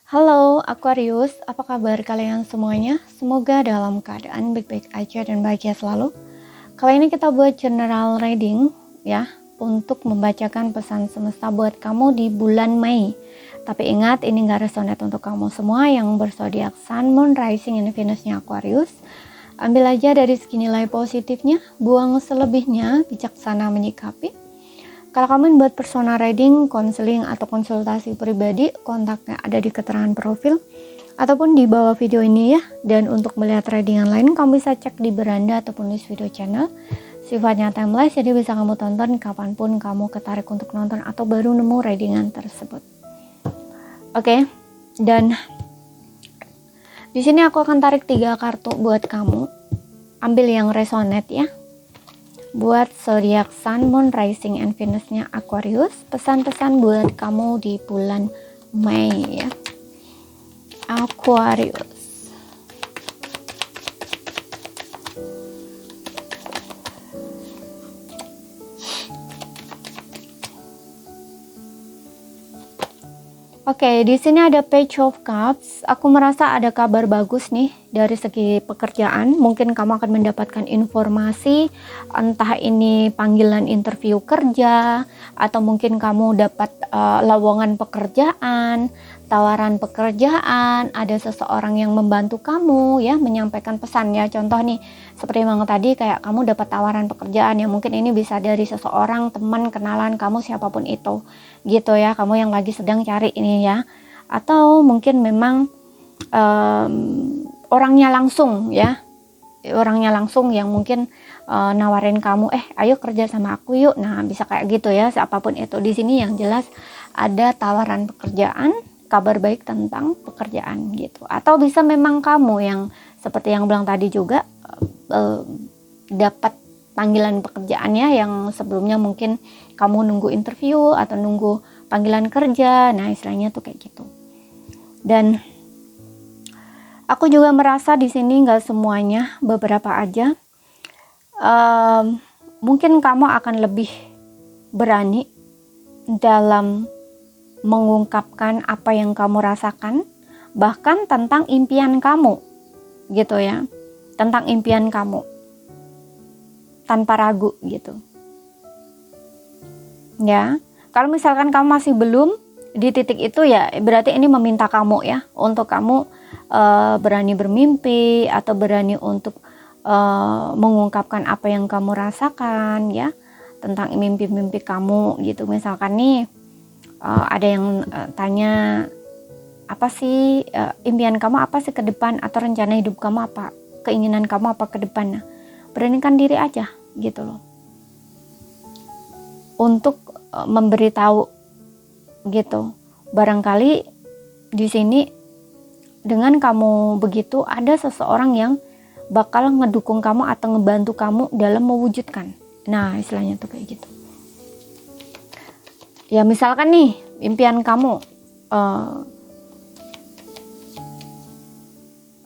Halo Aquarius, apa kabar kalian semuanya? Semoga dalam keadaan baik-baik aja dan bahagia selalu. Kali ini kita buat general reading ya, untuk membacakan pesan semesta buat kamu di bulan Mei. Tapi ingat, ini gak resonate untuk kamu semua yang berzodiak Sun, Moon, Rising, and Venus-nya Aquarius. Ambil aja dari segi nilai positifnya, buang selebihnya, bijaksana menyikapi. Kalau kamu buat personal reading, konseling, atau konsultasi pribadi, kontaknya ada di keterangan profil ataupun di bawah video ini ya. Dan untuk melihat readingan lain, kamu bisa cek di beranda ataupun di video channel. Sifatnya timeless, jadi bisa kamu tonton kapanpun kamu ketarik untuk nonton atau baru nemu readingan tersebut. Oke, dan di sini aku akan tarik 3 kartu buat kamu. Ambil yang resonate ya. Buat zodiak Sun, Moon, Rising, and Venus-nya Aquarius, pesan-pesan buat kamu di bulan Mei ya. Aquarius. Oke, di sini ada Page of Cups. Aku merasa ada kabar bagus nih dari segi pekerjaan. Mungkin kamu akan mendapatkan informasi, entah ini panggilan interview kerja, atau mungkin kamu dapat lowongan pekerjaan, tawaran pekerjaan, ada seseorang yang membantu kamu ya, menyampaikan pesan ya. Contoh nih, seperti yang tadi kayak kamu dapat tawaran pekerjaan ya, mungkin ini bisa dari seseorang, teman, kenalan kamu, siapapun itu gitu ya, kamu yang lagi sedang cari ini ya, atau mungkin memang orangnya langsung ya, orangnya langsung yang mungkin nawarin kamu, ayo kerja sama aku yuk. Nah, bisa kayak gitu ya, siapapun itu. Di sini yang jelas ada tawaran pekerjaan, kabar baik tentang pekerjaan gitu. Atau bisa memang kamu yang seperti yang bilang tadi juga dapat panggilan pekerjaannya yang sebelumnya mungkin kamu nunggu interview atau nunggu panggilan kerja. Nah, istilahnya tuh kayak gitu. Dan aku juga merasa di sini nggak semuanya, beberapa aja. Mungkin kamu akan lebih berani dalam mengungkapkan apa yang kamu rasakan, bahkan tentang impian kamu gitu ya, tentang impian kamu tanpa ragu gitu ya. Kalau misalkan kamu masih belum di titik itu ya, berarti ini meminta kamu ya, untuk kamu berani bermimpi atau berani untuk mengungkapkan apa yang kamu rasakan ya, tentang mimpi-mimpi kamu gitu. Misalkan nih ada yang tanya, apa sih impian kamu apa sih ke depan, atau rencana hidup kamu apa, keinginan kamu apa ke depan. Nah, beranikan diri aja gitu loh, untuk memberitahu gitu. Barangkali di sini dengan kamu begitu, ada seseorang yang bakal ngedukung kamu atau ngebantu kamu dalam mewujudkan. Nah, istilahnya tuh kayak gitu ya. Misalkan nih impian kamu,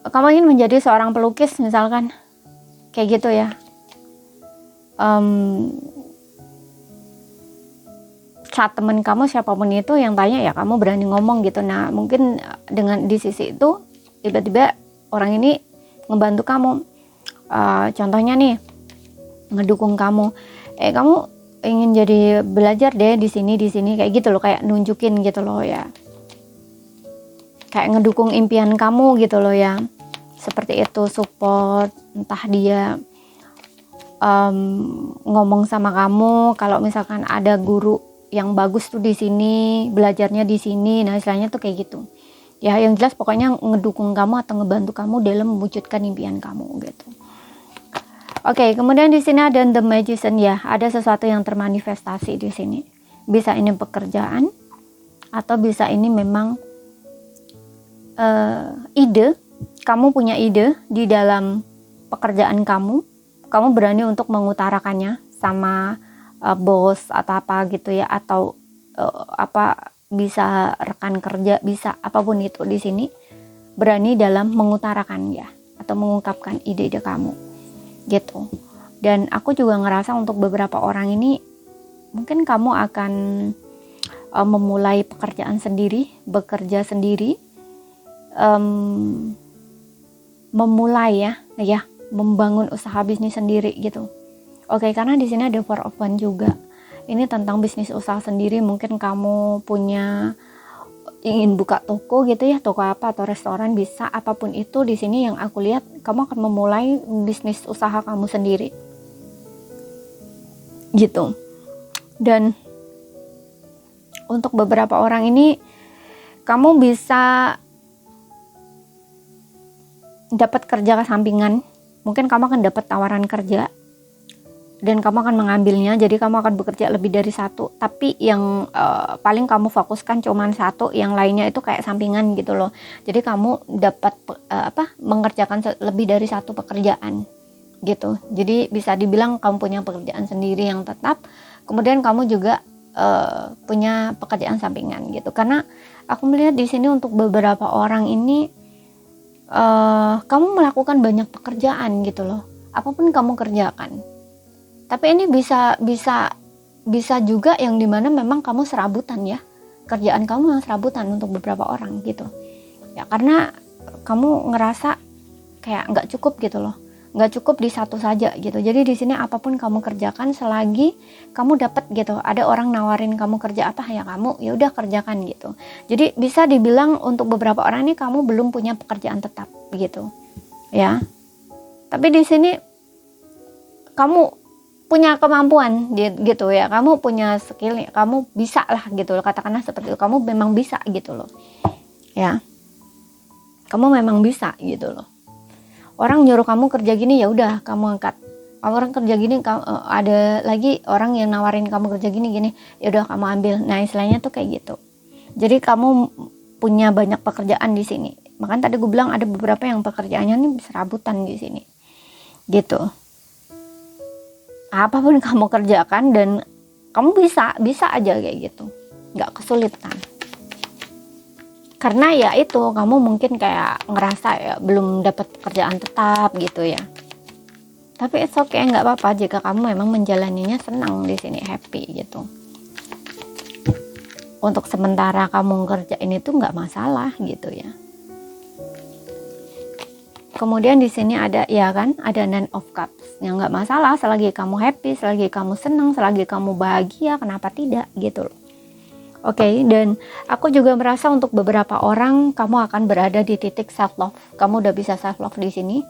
kamu ingin menjadi seorang pelukis misalkan, kayak gitu ya. Saat temen kamu siapapun itu yang tanya ya, kamu berani ngomong gitu. Nah, mungkin dengan di sisi itu tiba-tiba orang ini ngebantu kamu, contohnya nih ngedukung kamu, kamu ingin jadi belajar deh di sini kayak gitu loh, kayak nunjukin gitu loh ya, kayak ngedukung impian kamu gitu loh ya, seperti itu. Support, entah dia ngomong sama kamu kalau misalkan ada guru yang bagus tuh di sini, belajarnya di sini. Nah, istilahnya tuh kayak gitu ya. Yang jelas pokoknya ngedukung kamu atau ngebantu kamu dalam mewujudkan impian kamu gitu. Oke, kemudian di sini ada The Magician ya, ada sesuatu yang termanifestasi di sini. Bisa ini pekerjaan, atau bisa ini memang ide. Kamu punya ide di dalam pekerjaan kamu berani untuk mengutarakannya sama bos atau apa gitu ya, atau apa, bisa rekan kerja, bisa apapun itu. Di sini berani dalam mengutarakan ya, atau mengungkapkan ide-ide kamu gitu. Dan aku juga ngerasa untuk beberapa orang ini mungkin kamu akan memulai pekerjaan sendiri, bekerja sendiri memulai ya membangun usaha bisnis sendiri gitu. Oke, karena di sini ada Four of Wands juga. Ini tentang bisnis usaha sendiri. Mungkin kamu ingin buka toko gitu ya, toko apa atau restoran, bisa apapun itu. Di sini yang aku lihat kamu akan memulai bisnis usaha kamu sendiri gitu. Dan untuk beberapa orang ini kamu bisa dapat kerja sampingan. Mungkin kamu akan dapat tawaran kerja dan kamu akan mengambilnya, jadi kamu akan bekerja lebih dari satu, tapi yang paling kamu fokuskan cuman satu, yang lainnya itu kayak sampingan gitu loh. Jadi kamu dapat mengerjakan lebih dari satu pekerjaan gitu. Jadi bisa dibilang kamu punya pekerjaan sendiri yang tetap, kemudian kamu juga punya pekerjaan sampingan gitu. Karena aku melihat di sini untuk beberapa orang ini kamu melakukan banyak pekerjaan gitu loh, apapun kamu kerjakan. Tapi ini bisa juga yang dimana memang kamu serabutan ya, kerjaan kamu yang serabutan untuk beberapa orang gitu ya, karena kamu ngerasa kayak nggak cukup gitu loh, nggak cukup di satu saja gitu. Jadi di sini apapun kamu kerjakan, selagi kamu dapat gitu, ada orang nawarin kamu kerja apa ya kamu ya udah kerjakan gitu. Jadi bisa dibilang untuk beberapa orang ini kamu belum punya pekerjaan tetap gitu ya, tapi di sini kamu punya kemampuan gitu ya, kamu punya skill, kamu bisa lah gitu loh, katakanlah seperti itu. Kamu memang bisa gitu loh ya, kamu memang bisa gitu loh. Orang nyuruh kamu kerja gini ya udah kamu angkat. Orang kerja gini, ada lagi orang yang nawarin kamu kerja gini ya udah kamu ambil. Nah istilahnya tuh kayak gitu. Jadi kamu punya banyak pekerjaan di sini. Makanya tadi gue bilang ada beberapa yang pekerjaannya nih serabutan di sini gitu. Apapun kamu kerjakan dan kamu bisa aja kayak gitu, nggak kesulitan. Karena ya itu, kamu mungkin kayak ngerasa ya belum dapat pekerjaan tetap gitu ya. Tapi it's okay, nggak apa-apa jika kamu memang menjalaninya senang di sini, happy gitu. Untuk sementara kamu ngerjain itu nggak masalah gitu ya. Kemudian di sini ada ya kan, ada Nine of Cups, yang nggak masalah selagi kamu happy, selagi kamu senang, selagi kamu bahagia, kenapa tidak gitu loh. Oke, dan aku juga merasa untuk beberapa orang kamu akan berada di titik self love. Kamu udah bisa self love di sini,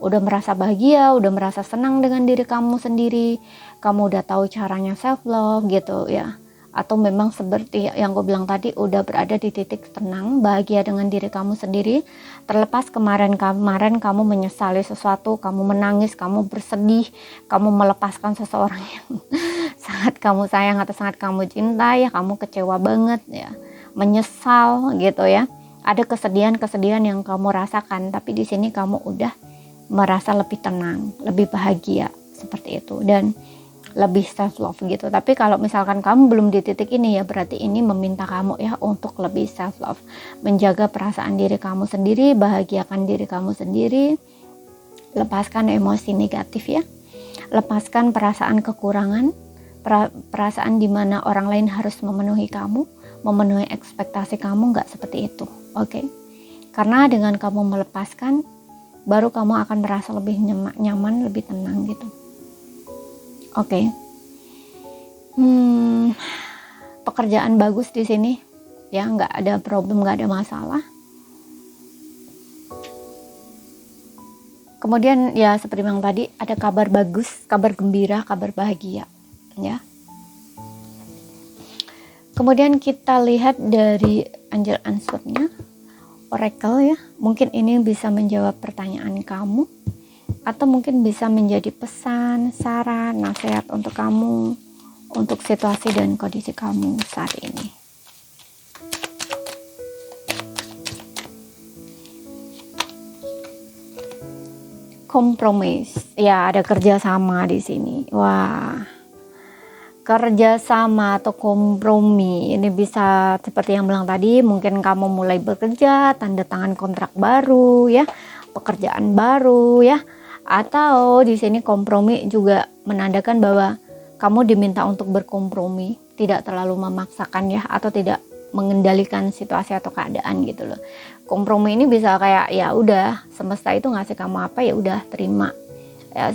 udah merasa bahagia, udah merasa senang dengan diri kamu sendiri, kamu udah tahu caranya self love gitu ya. Atau memang seperti yang gue bilang tadi, udah berada di titik tenang, bahagia dengan diri kamu sendiri. Terlepas kemarin kamu menyesali sesuatu, kamu menangis, kamu bersedih, kamu melepaskan seseorang yang sangat kamu sayang atau sangat kamu cintai, ya kamu kecewa banget ya, menyesal gitu ya. Ada kesedihan yang kamu rasakan, tapi di sini kamu udah merasa lebih tenang, lebih bahagia seperti itu, dan lebih self love gitu. Tapi kalau misalkan kamu belum di titik ini ya, berarti ini meminta kamu ya untuk lebih self love, menjaga perasaan diri kamu sendiri, bahagiakan diri kamu sendiri, lepaskan emosi negatif ya, lepaskan perasaan kekurangan, perasaan dimana orang lain harus memenuhi kamu, memenuhi ekspektasi kamu, nggak seperti itu. Oke, karena dengan kamu melepaskan, baru kamu akan merasa lebih nyaman, lebih tenang gitu. Oke. Pekerjaan bagus di sini ya, nggak ada problem, nggak ada masalah. Kemudian ya seperti yang tadi, ada kabar bagus, kabar gembira, kabar bahagia ya. Kemudian kita lihat dari angel answer-nya, oracle ya. Mungkin ini bisa menjawab pertanyaan kamu, atau mungkin bisa menjadi pesan, saran, nasihat untuk kamu, untuk situasi dan kondisi kamu saat ini. Kompromis, ya ada kerjasama di sini. Wah, kerjasama atau kompromi ini bisa seperti yang bilang tadi, mungkin kamu mulai bekerja, tanda tangan kontrak baru ya, pekerjaan baru ya. Atau di sini kompromi juga menandakan bahwa kamu diminta untuk berkompromi, tidak terlalu memaksakan ya, atau tidak mengendalikan situasi atau keadaan gitu loh. Kompromi ini bisa kayak ya udah semesta itu ngasih kamu apa ya udah terima. Ya,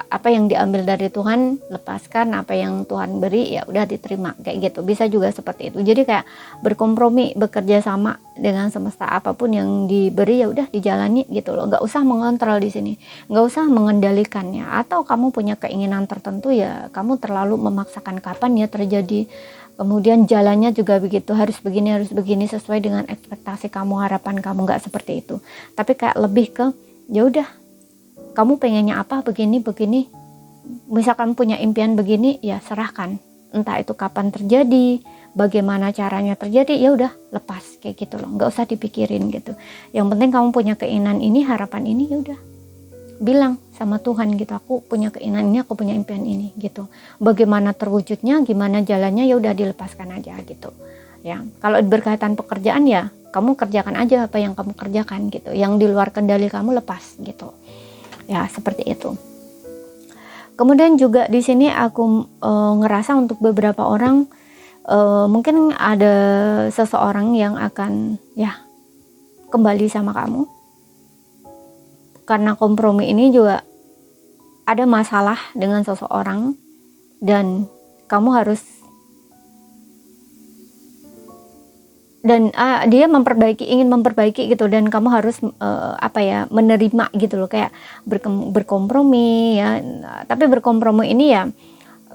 apa yang diambil dari Tuhan lepaskan, apa yang Tuhan beri ya udah diterima kayak gitu. Bisa juga seperti itu. Jadi kayak berkompromi, bekerja sama dengan semesta, apapun yang diberi ya udah dijalani gitu loh. Nggak usah mengontrol di sini, nggak usah mengendalikannya. Atau kamu punya keinginan tertentu ya kamu terlalu memaksakan kapan ya terjadi. Kemudian jalannya juga begitu, harus begini sesuai dengan ekspektasi kamu, harapan kamu, nggak seperti itu. Tapi kayak lebih ke ya udah kamu pengennya apa begini, misalkan punya impian begini ya serahkan, entah itu kapan terjadi, bagaimana caranya terjadi, ya udah lepas kayak gitu loh, nggak usah dipikirin gitu. Yang penting kamu punya keinginan ini, harapan ini, ya udah bilang sama Tuhan gitu, aku punya keinginan ini, aku punya impian ini gitu. Bagaimana terwujudnya, gimana jalannya, ya udah dilepaskan aja gitu. Ya, kalau berkaitan pekerjaan ya kamu kerjakan aja apa yang kamu kerjakan gitu. Yang di luar kendali kamu lepas gitu. Ya, seperti itu. Kemudian juga di sini aku ngerasa untuk beberapa orang mungkin ada seseorang yang akan ya kembali sama kamu. Karena kompromi ini juga ada masalah dengan seseorang dan kamu harus dia ingin memperbaiki gitu, dan kamu harus menerima gitu loh, kayak berkompromi ya. Tapi berkompromi ini ya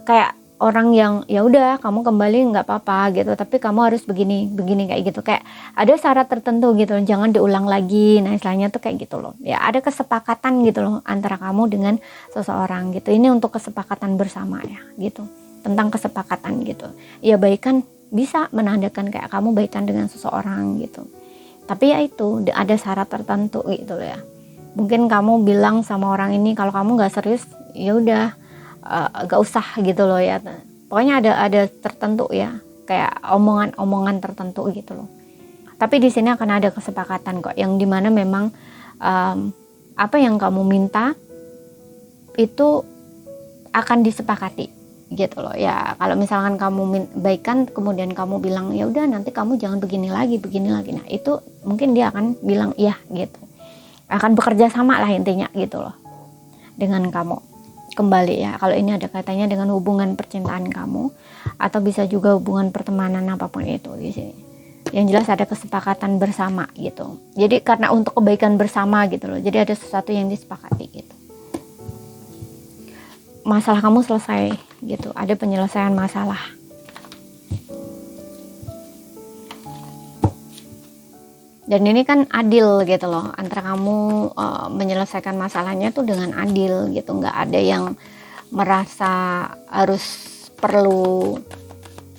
kayak orang yang ya udah kamu kembali nggak apa-apa gitu, tapi kamu harus begini kayak gitu, kayak ada syarat tertentu gitu, jangan diulang lagi. Nah istilahnya tuh kayak gitu loh ya, ada kesepakatan gitu loh antara kamu dengan seseorang gitu. Ini untuk kesepakatan bersama ya gitu, tentang kesepakatan gitu ya. Baikan bisa menandakan kayak kamu baikan dengan seseorang gitu, tapi ya itu ada syarat tertentu gitu loh ya. Mungkin kamu bilang sama orang ini kalau kamu nggak serius ya udah gak usah gitu loh ya. Pokoknya ada tertentu ya, kayak omongan tertentu gitu loh. Tapi di sini akan ada kesepakatan kok, yang dimana memang apa yang kamu minta itu akan disepakati gitu loh ya. Kalau misalkan kamu baikan kemudian kamu bilang ya udah nanti kamu jangan begini lagi, nah itu mungkin dia akan bilang iya gitu, akan bekerja sama lah intinya gitu loh dengan kamu kembali ya. Kalau ini ada kaitannya dengan hubungan percintaan kamu, atau bisa juga hubungan pertemanan, apapun itu di sini. Yang jelas ada kesepakatan bersama gitu. Jadi karena untuk kebaikan bersama gitu loh. Jadi ada sesuatu yang disepakati gitu. Masalah kamu selesai gitu, ada penyelesaian masalah. Dan ini kan adil gitu loh, antara kamu menyelesaikan masalahnya tuh dengan adil gitu, nggak ada yang merasa harus perlu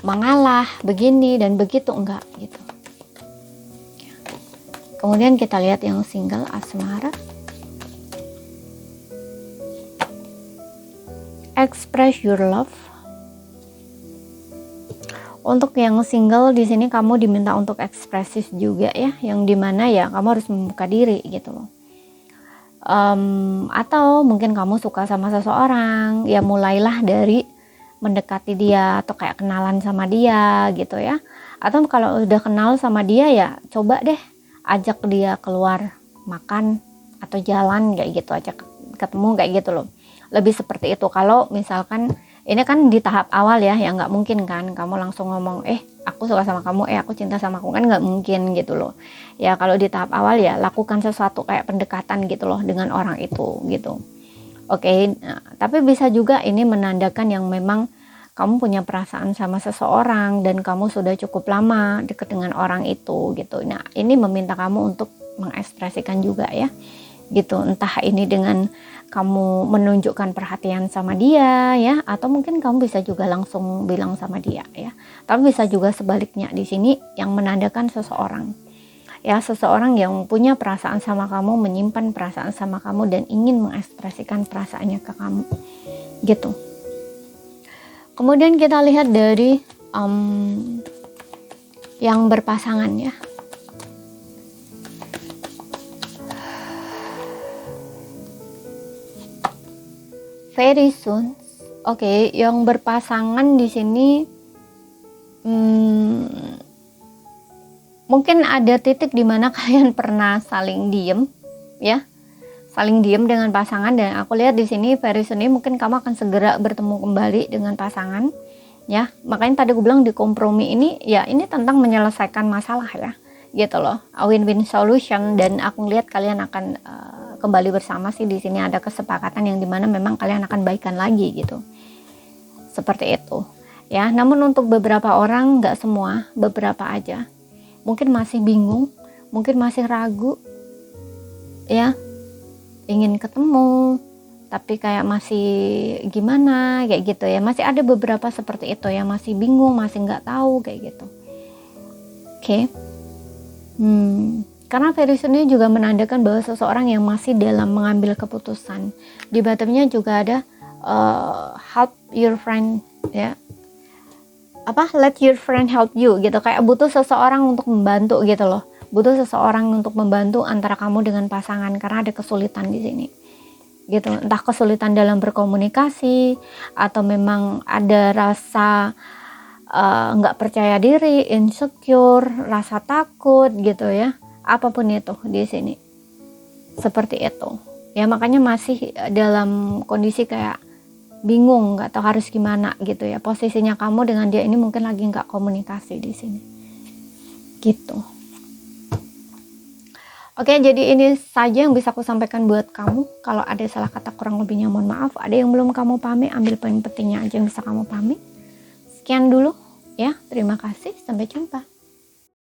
mengalah begini dan begitu, enggak gitu. Kemudian kita lihat yang single asmara. Express your love. Untuk yang single di sini kamu diminta untuk ekspresif juga ya, yang dimana ya kamu harus membuka diri gitu loh. Atau mungkin kamu suka sama seseorang, ya mulailah dari mendekati dia atau kayak kenalan sama dia gitu ya. Atau kalau udah kenal sama dia ya coba deh ajak dia keluar makan atau jalan kayak gitu, ajak ketemu kayak gitu loh. Lebih seperti itu. Kalau misalkan ini kan di tahap awal ya, yang nggak mungkin kan kamu langsung ngomong aku suka sama kamu, aku cinta sama kamu, kan nggak mungkin gitu loh ya. Kalau di tahap awal ya lakukan sesuatu kayak pendekatan gitu loh dengan orang itu gitu. Oke. Nah, tapi bisa juga ini menandakan yang memang kamu punya perasaan sama seseorang dan kamu sudah cukup lama deket dengan orang itu gitu. Nah ini meminta kamu untuk mengekspresikan juga ya gitu, entah ini dengan kamu menunjukkan perhatian sama dia ya, atau mungkin kamu bisa juga langsung bilang sama dia ya. Tapi bisa juga sebaliknya di sini yang menandakan seseorang ya, seseorang yang punya perasaan sama kamu, menyimpan perasaan sama kamu dan ingin mengekspresikan perasaannya ke kamu gitu. Kemudian kita lihat dari yang berpasangan ya. Very soon. Oke, yang berpasangan di sini Mungkin ada titik di mana kalian pernah saling diem, ya, saling diem dengan pasangan, dan aku lihat di sini very soon ini mungkin kamu akan segera bertemu kembali dengan pasangan, ya. Makanya tadi aku bilang di kompromi ini, ya ini tentang menyelesaikan masalah ya, gitu loh, a win-win solution, dan aku lihat kalian akan kembali bersama sih. Di sini ada kesepakatan yang dimana memang kalian akan baikan lagi gitu, seperti itu ya. Namun untuk beberapa orang, nggak semua, beberapa aja mungkin masih bingung, mungkin masih ragu ya, ingin ketemu tapi kayak masih gimana kayak gitu ya. Masih ada beberapa seperti itu ya, masih bingung, masih nggak tahu kayak gitu. Oke. Karena Venus ini juga menandakan bahwa seseorang yang masih dalam mengambil keputusan. Di bottomnya juga ada help your friend ya, let your friend help you gitu, kayak butuh seseorang untuk membantu gitu loh, butuh seseorang untuk membantu antara kamu dengan pasangan, karena ada kesulitan di sini gitu, entah kesulitan dalam berkomunikasi atau memang ada rasa nggak percaya diri, insecure, rasa takut gitu ya, apapun itu di sini seperti itu ya. Makanya masih dalam kondisi kayak bingung, nggak tahu harus gimana gitu ya. Posisinya kamu dengan dia ini mungkin lagi nggak komunikasi di sini gitu. Oke, jadi ini saja yang bisa aku sampaikan buat kamu. Kalau ada salah kata kurang lebihnya mohon maaf. Ada yang belum kamu pahami, ambil poin pentingnya aja yang bisa kamu pahami. Sekian dulu ya, terima kasih, sampai jumpa.